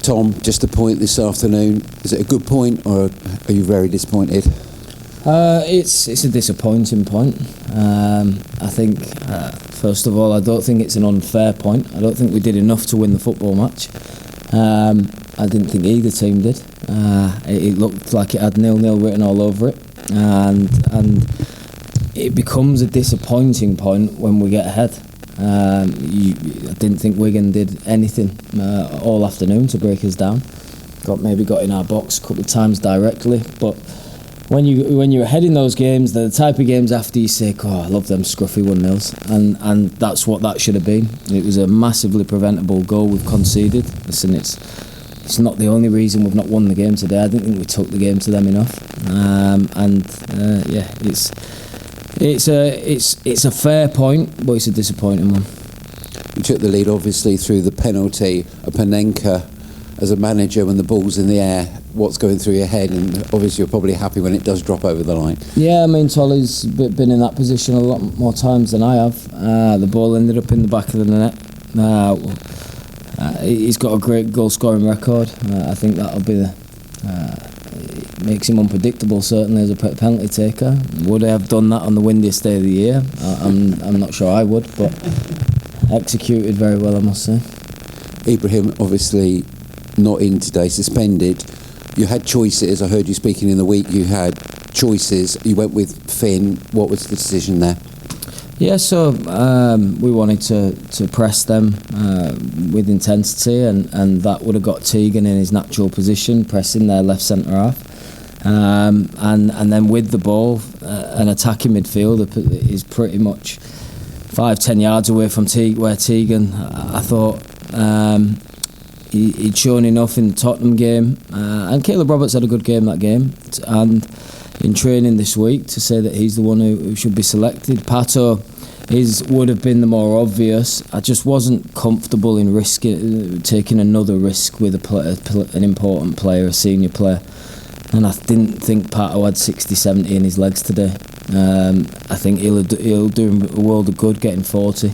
Tom, just a point this afternoon. Is it a good point, or are you very disappointed? It's a disappointing point. I think, first of all, I don't think it's an unfair point. I don't think we did enough to win the football match. I didn't think either team did. It looked like it had 0-0 written all over it, and it becomes a disappointing point when we get ahead. I didn't think Wigan did anything all afternoon to break us down. Maybe got in our box a couple of times directly, but when you're ahead in those games, they're the type of games after you say, "Oh, I love them scruffy 1-0s," and that's what that should have been. It was a massively preventable goal we've conceded. Listen, it's not the only reason we've not won the game today. I didn't think we took the game to them enough, It's a fair point, but it's a disappointing one. You took the lead, obviously, through the penalty. A Panenka, as a manager, when the ball's in the air, what's going through your head? And obviously, you're probably happy when it does drop over the line. Yeah, I mean, Tolly's been in that position a lot more times than I have. The ball ended up in the back of the net. He's got a great goal-scoring record. I think that'll be makes him unpredictable, certainly, as a penalty taker. Would I have done that on the windiest day of the year? I'm not sure I would, but executed very well, I must say. Ibrahim, obviously, not in today, suspended. You had choices. I heard you speaking in the week. You had choices. You went with Finn. What was the decision there? Yeah, so we wanted to press them with intensity, and that would have got Tegan in his natural position, pressing their left centre half. And then with the ball, an attacking midfielder is pretty much 5-10 yards away from where Tegan, I thought, he'd shown enough in the Tottenham game, and Caleb Roberts had a good game that game, and in training this week, to say that he's the one who should be selected. Pato would have been the more obvious. I just wasn't comfortable in taking another risk with an important player, a senior player. And I didn't think Pato had 60-70 in his legs today. I think he'll do a world of good getting 40,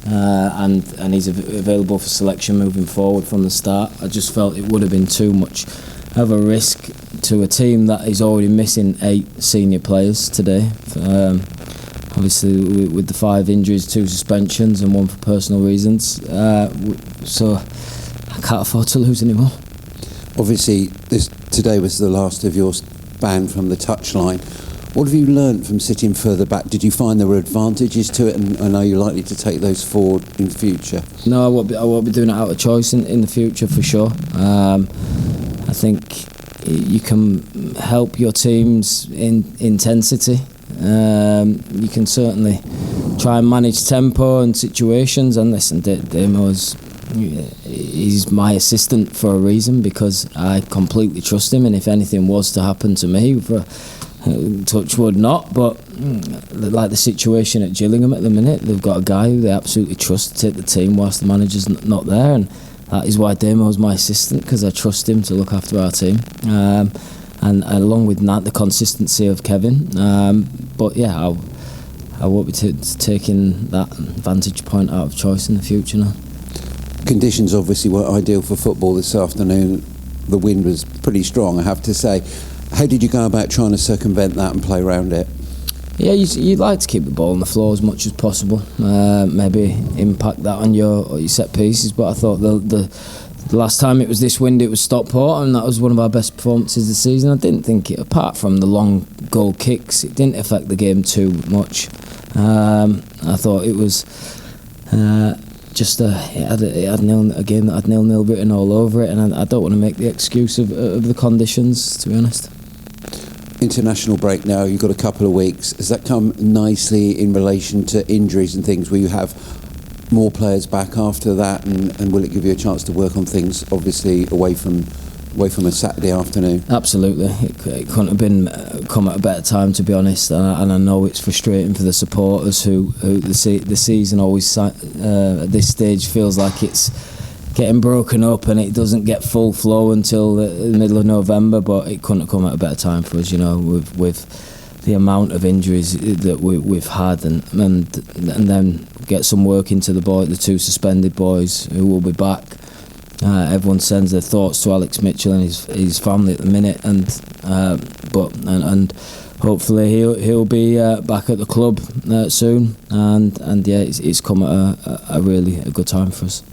and he's available for selection moving forward from the start. I just felt it would have been too much of a risk to a team that is already missing 8 senior players today. Obviously, with the 5 injuries, 2 suspensions, and 1 for personal reasons. So I can't afford to lose anymore. Obviously, today was the last of your ban from the touchline. What have you learnt from sitting further back? Did you find there were advantages to it, and are you likely to take those forward in future? No, I won't be doing it out of choice in the future, for sure. I think you can help your team's intensity. You can certainly try and manage tempo and situations, and listen, he's my assistant for a reason, because I completely trust him, and if anything was to happen to me, touch wood not, but like the situation at Gillingham at the minute, they've got a guy who they absolutely trust to take the team whilst the manager's not there, and that is why Damo's my assistant, because I trust him to look after our team, and along with that, the consistency of Kevin. But yeah, I won't be taking that vantage point out of choice in the future now. Conditions obviously were ideal for football this afternoon. The wind was pretty strong, I have to say. How did you go about trying to circumvent that and play around it? Yeah, you'd like to keep the ball on the floor as much as possible. Maybe impact that on your set pieces, but I thought the last time it was this windy, it was Stockport, and that was one of our best performances this season. I didn't think it, apart from the long goal kicks, it didn't affect the game too much. I thought it was just it had a game that had 0-0 written all over it, and I don't want to make the excuse of the conditions, to be honest. International break now, you've got a couple of weeks. Has that come nicely in relation to injuries and things? Will you have more players back after that, and will it give you a chance to work on things, obviously away from a Saturday afternoon? Absolutely. It couldn't have been come at a better time, to be honest, and I know it's frustrating for the supporters who the season always at this stage feels like it's getting broken up and it doesn't get full flow until the middle of November, but it couldn't have come at a better time for us, with the amount of injuries that we've had, and then get some work into the 2 suspended boys who will be back. Everyone sends their thoughts to Alex Mitchell and his family at the minute, and hopefully he'll be back at the club soon. And yeah, it's come at a really good time for us.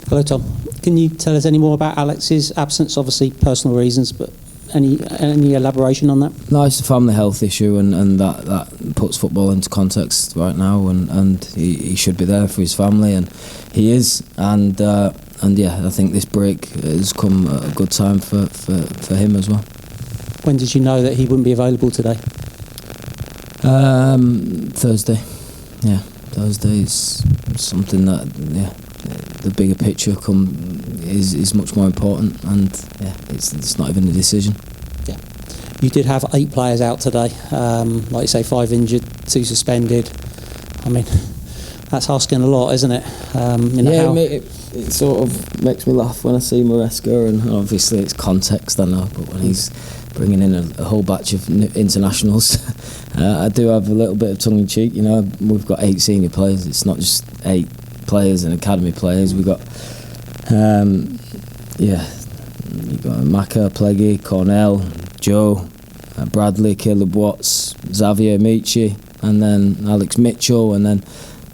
Hello, Tom. Can you tell us any more about Alex's absence? Obviously, personal reasons, but any elaboration on that? No, it's a family health issue, and that puts football into context right now, and he should be there for his family, and he is, and yeah, I think this break has come at a good time for him as well. When did you know that he wouldn't be available today? Thursday. Yeah, Thursday is something that, yeah, the bigger picture is much more important, and yeah, it's not even a decision. Yeah, you did have 8 players out today. Like you say, 5 injured, 2 suspended. I mean, that's asking a lot, isn't it? It sort of makes me laugh when I see Maresca, and obviously it's context, I know, but when he's bringing in a whole batch of internationals, I do have a little bit of tongue-in-cheek. You know, we've got 8 senior players. It's not just 8 players and academy players. We've got, you've got Maka, Pleggy, Cornell, Joe, Bradley, Caleb Watts, Xavier Michi, and then Alex Mitchell, and then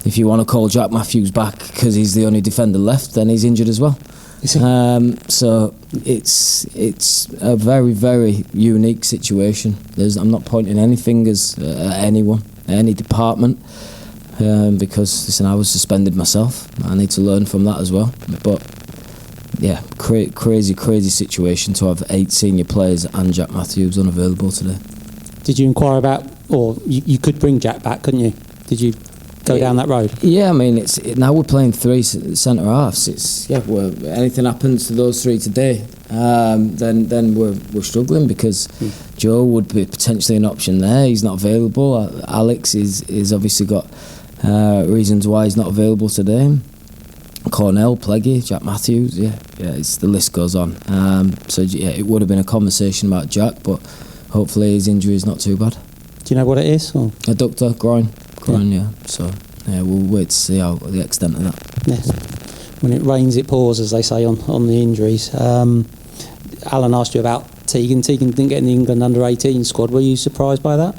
if you want to call Jack Matthews back because he's the only defender left, then he's injured as well. So it's a very, very unique situation. I'm not pointing any fingers at anyone, any department, because listen, I was suspended myself. I need to learn from that as well. But yeah, crazy situation to have 8 senior players and Jack Matthews unavailable today. Did you inquire about, or you could bring Jack back, couldn't you? Did you go down that road? Yeah, I mean, now we're playing 3 centre halves. Anything happens to those 3 today, then we're struggling, because Joe would be potentially an option there. He's not available. Alex is obviously got reasons why he's not available today. Cornell, Pleggy, Jack Matthews, it's the list goes on. So yeah, it would have been a conversation about Jack, but hopefully his injury is not too bad. Do you know what it is? Or? Adductor, groin, yeah. So yeah, we'll wait to see the extent of that. Yes. When it rains, it pours, as they say on the injuries. Alan asked you about Tegan. Tegan didn't get in the England under-18 squad. Were you surprised by that?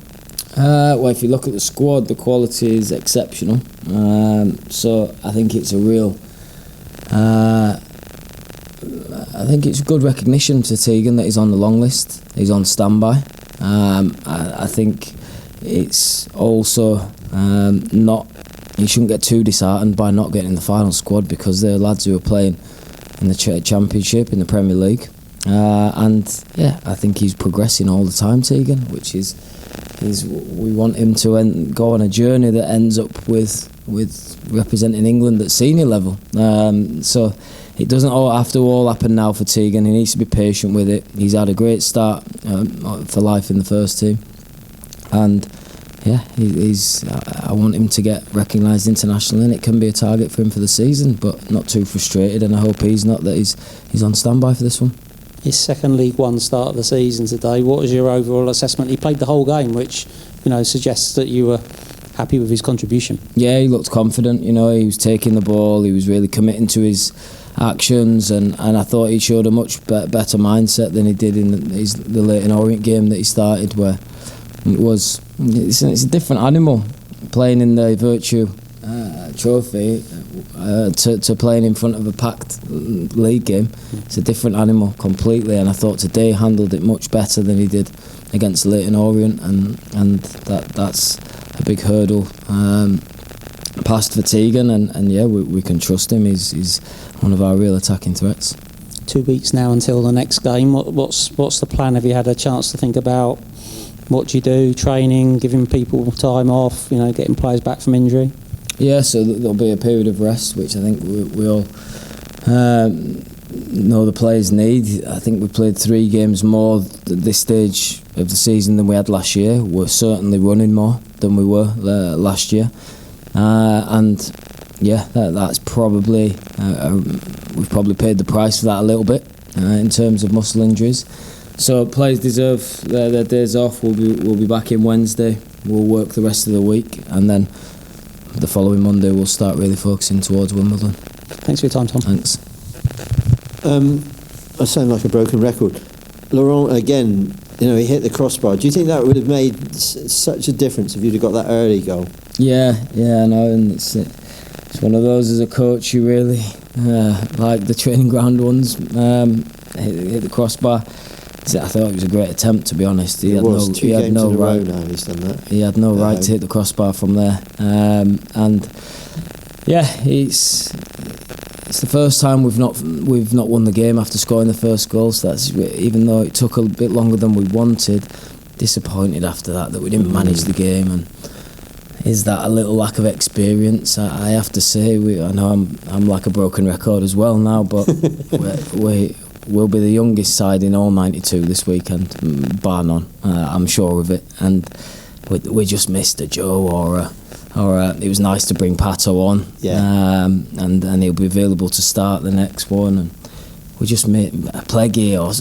Well, if you look at the squad, the quality is exceptional. So I think it's a real. I think it's good recognition to Tegan that he's on the long list. He's on standby. I think it's also not. You shouldn't get too disheartened by not getting in the final squad, because they're lads who are playing in the Championship, in the Premier League, and yeah, I think he's progressing all the time, Tegan, which is we want him to go on a journey that ends up with representing England at senior level. So it doesn't all have to happen now for Tegan. He needs to be patient with it. He's had a great start for life in the first team, and yeah, I want him to get recognised internationally, and it can be a target for him for the season, but not too frustrated. And I hope he's not, that he's on standby for this one. His second League One start of the season today. What was your overall assessment? He played the whole game, which suggests that you were happy with his contribution. Yeah, he looked confident. He was taking the ball. He was really committing to his actions, and I thought he showed a much better mindset than he did in the Leyton Orient game that he started, where it's a different animal playing in the Virtue Trophy to playing in front of a packed league game. It's a different animal completely, and I thought today handled it much better than he did against Leyton Orient, and that's a big hurdle past for Tegan, and yeah, we can trust him. He's one of our real attacking threats. 2 weeks now until the next game. What's the plan? Have you had a chance to think about what do you do, training, giving people time off, getting players back from injury? Yeah, so there'll be a period of rest, which I think we all know the players need. I think we played 3 games more at this stage of the season than we had last year. We're certainly running more than we were last year, and yeah, that's probably we've probably paid the price for that a little bit in terms of muscle injuries. So players deserve their days off. We'll be back in Wednesday. We'll work the rest of the week, and then the following Monday we'll start really focusing towards Wimbledon. Thanks for your time, Tom. Thanks. I sound like a broken record. Laurent, again, he hit the crossbar. Do you think that would have made such a difference if you'd have got that early goal? Yeah, I know, and it's one of those as a coach you really like the training ground ones. Hit the crossbar. I thought it was a great attempt, to be honest. He had no right. Now he's done that. He had no right to hit the crossbar from there, and yeah, it's the first time we've not won the game after scoring the first goal. So that's, even though it took a bit longer than we wanted, disappointed after that we didn't manage the game. And is that a little lack of experience? I have to say, I know I'm like a broken record as well now, but we'll be the youngest side in all 92 this weekend, bar none. I'm sure of it. And we just missed a Joe or it was nice to bring Pato on, and he'll be available to start the next one. And we just made a Pleggy or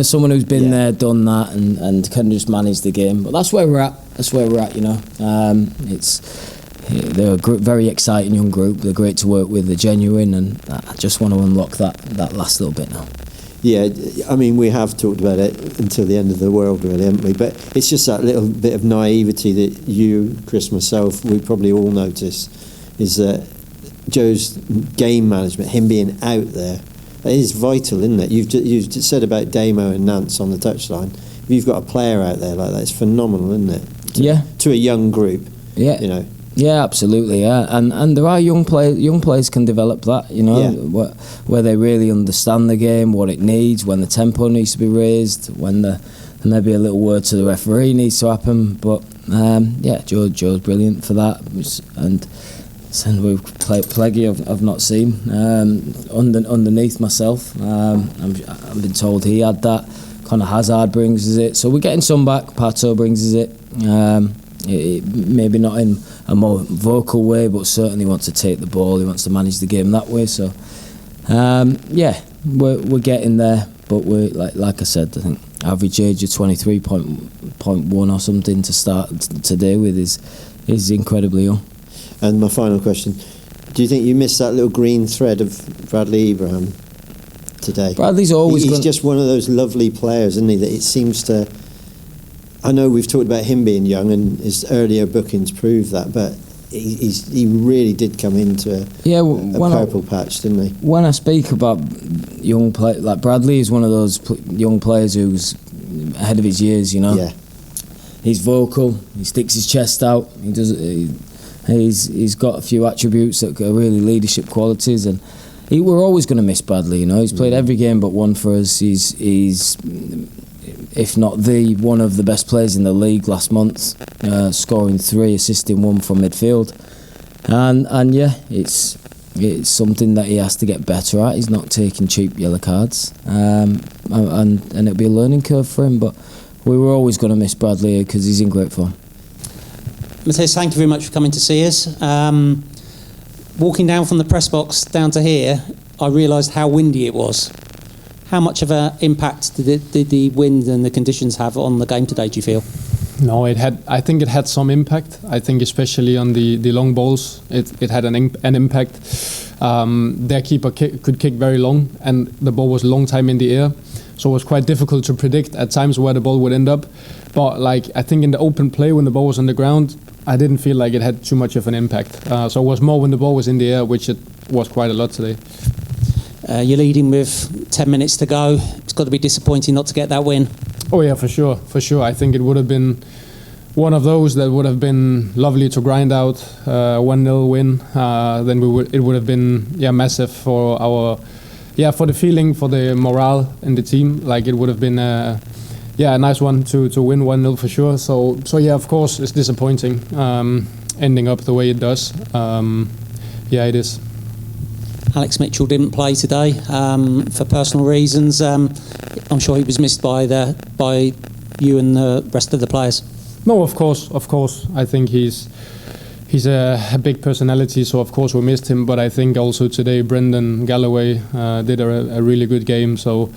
someone who's been there, done that, and can just manage the game. But that's where we're at. They're a very exciting young group. They're great to work with. They're genuine, and I just want to unlock that last little bit now. Yeah, I mean, we have talked about it until the end of the world, really, haven't we? But it's just that little bit of naivety that you, Chris, myself, we probably all notice, is that Joe's game management, him being out there, that is vital, isn't it? You've just said about Damo and Nance on the touchline. If you've got a player out there like that, it's phenomenal, isn't it? To a young group. Yeah. Yeah, absolutely. Yeah, and there are young players can develop that. Where they really understand the game, what it needs, when the tempo needs to be raised, when maybe a little word to the referee needs to happen. But Joe's brilliant for that, and we've played Pleggy. I've not seen underneath myself. I've been told he had that. Conor Hazard brings us it, so we're getting some back. Pato brings us it. Maybe not in a more vocal way, but certainly wants to take the ball. He wants to manage the game that way. So, we're getting there. But we're like I said, I think average age of 23.1 or something to start today with is incredibly young. And my final question: do you think you missed that little green thread of Bradley Abraham today? Bradley's always. He's just one of those lovely players, isn't he? That it seems to. I know we've talked about him being young, and his earlier bookings prove that, but he really did come into a purple patch, didn't he? When I speak about young play, like Bradley is one of those young players who's ahead of his years. Yeah. He's vocal. He sticks his chest out. He's got a few attributes that are really leadership qualities, and we're always going to miss Bradley. He's played every game but one for us. He's if not one of the best players in the league last month, scoring 3, assisting 1 from midfield, and it's something that he has to get better at. He's not taking cheap yellow cards, and it'll be a learning curve for him. But we were always going to miss Bradley because he's in great form. Matthias, thank you very much for coming to see us. Walking down from the press box down to here, I realised how windy it was. How much of an impact did the wind and the conditions have on the game today, do you feel? No, I think it had some impact. I think especially on the long balls, it had an impact. Their keeper could kick very long, and the ball was a long time in the air. So it was quite difficult to predict at times where the ball would end up. But I think in the open play, when the ball was on the ground, I didn't feel like it had too much of an impact. So it was more when the ball was in the air, which it was quite a lot today. You're leading with 10 minutes to go. It's got to be disappointing not to get that win. Oh yeah, for sure. I think it would have been one of those that would have been lovely to grind out 1-0 win. Then it would have been massive for for the feeling, for the morale in the team. It would have been a nice one to win 1-0 for sure. So of course it's disappointing ending up the way it does. It is. Alex Mitchell didn't play today for personal reasons. I'm sure he was missed by you and the rest of the players. No, of course. I think he's a big personality, so of course we missed him. But I think also today Brendan Galloway did a really good game. So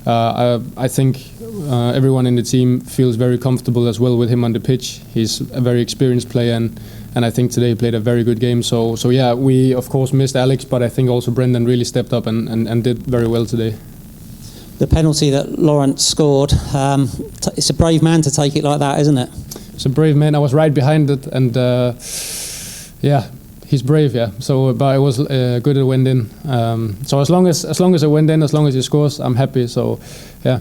I think everyone in the team feels very comfortable as well with him on the pitch. He's a very experienced player, and I think today he played a very good game. So yeah, we of course missed Alex, but I think also Brendan really stepped up and did very well today. The penalty that Lawrence scored, it's a brave man to take it like that, isn't it? It's a brave man. I was right behind it, and yeah, he's brave. Yeah. So, but it was good. It went in. So as long as it went in, as long as he scores, I'm happy. So, yeah.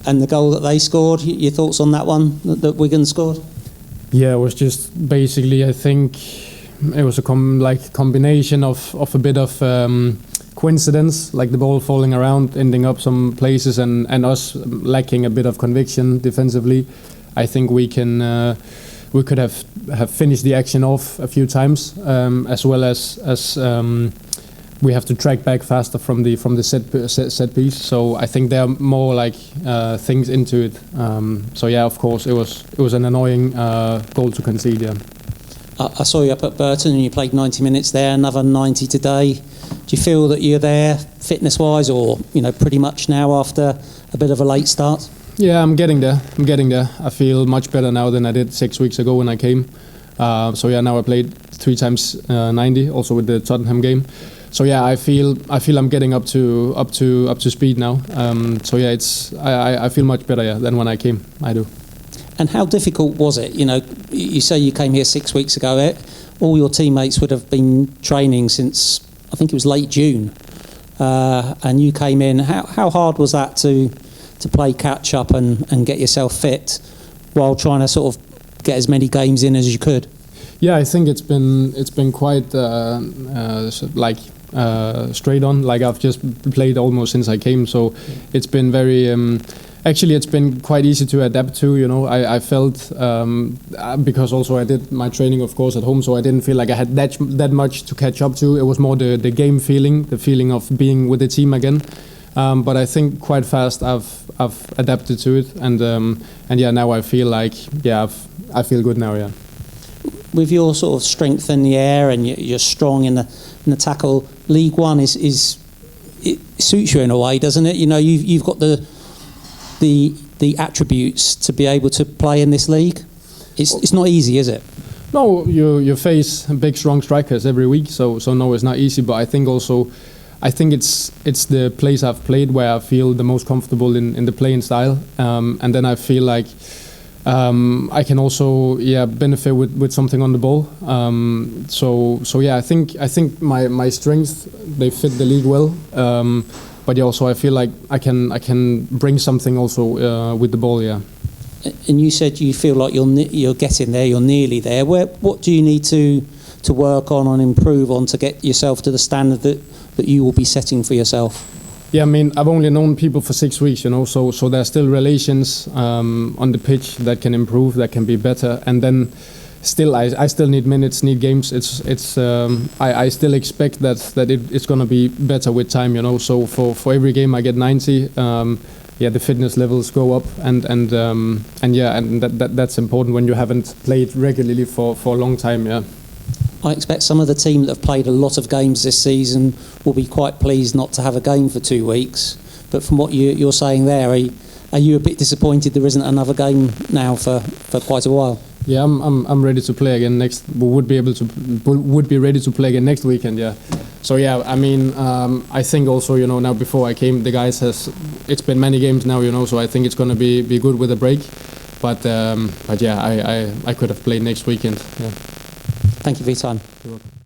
And the goal that they scored, your thoughts on that one that Wigan scored? Yeah, it was just basically, I think it was a combination of a bit of coincidence, like the ball falling around, ending up some places, and us lacking a bit of conviction defensively. I think we could have finished the action off a few times, as well as we have to track back faster from the set piece. So I think there are more like things into it. So yeah, of course it was an annoying goal to concede. Yeah. I saw you up at Burton and you played 90 minutes there, another 90 today. Do you feel that you're there fitness-wise, or pretty much now after a bit of a late start? Yeah, I'm getting there. I feel much better now than I did 6 weeks ago when I came. So yeah, now I played 3 times 90, also with the Tottenham game. So yeah, I feel I'm getting up to speed now. So yeah, I feel much better than when I came. I do. And how difficult was it? You say you came here 6 weeks ago. All your teammates would have been training since I think it was late June, and you came in. How hard was that to play catch up and get yourself fit while trying to sort of get as many games in as you could? Yeah, I think it's been quite straight on. Like I've just played almost since I came, so it's been very. Actually, it's been quite easy to adapt to. I felt because also I did my training, of course, at home, so I didn't feel like I had that much to catch up to. It was more the game feeling, the feeling of being with the team again. But I think quite fast I've adapted to it, and yeah, now I feel like I feel good now. Yeah. With your sort of strength in the air and you're strong in the tackle, League One it suits you in a way, doesn't it? You've got the attributes to be able to play in this league. It's not easy, is it? No, you face big, strong strikers every week, so no, it's not easy. But I think it's the place I've played where I feel the most comfortable in the playing style, and then I feel like I can also benefit with something on the ball. So yeah, I think my strengths, they fit the league well. But yeah, also I feel like I can bring something also with the ball. Yeah. And you said you feel like you're getting there, you're nearly there. What do you need to work on and improve on to get yourself to the standard that you will be setting for yourself? Yeah, I mean, I've only known people for 6 weeks, so there's still relations on the pitch that can improve, that can be better, and then still I still need minutes, need games. I still expect that it's gonna be better with time, So for every game I get 90. The fitness levels go up, and that's important when you haven't played regularly for a long time. Yeah. I expect some of the team that have played a lot of games this season will be quite pleased not to have a game for 2 weeks. But from what you're saying there, are you a bit disappointed there isn't another game now for quite a while? Yeah, I'm ready to play again next. Would be ready to play again next weekend. Yeah. So yeah, I mean, I think also now before I came, the guys it's been many games now, So I think it's gonna be good with a break. But yeah, I could have played next weekend. Yeah. Thank you for your time. You're welcome.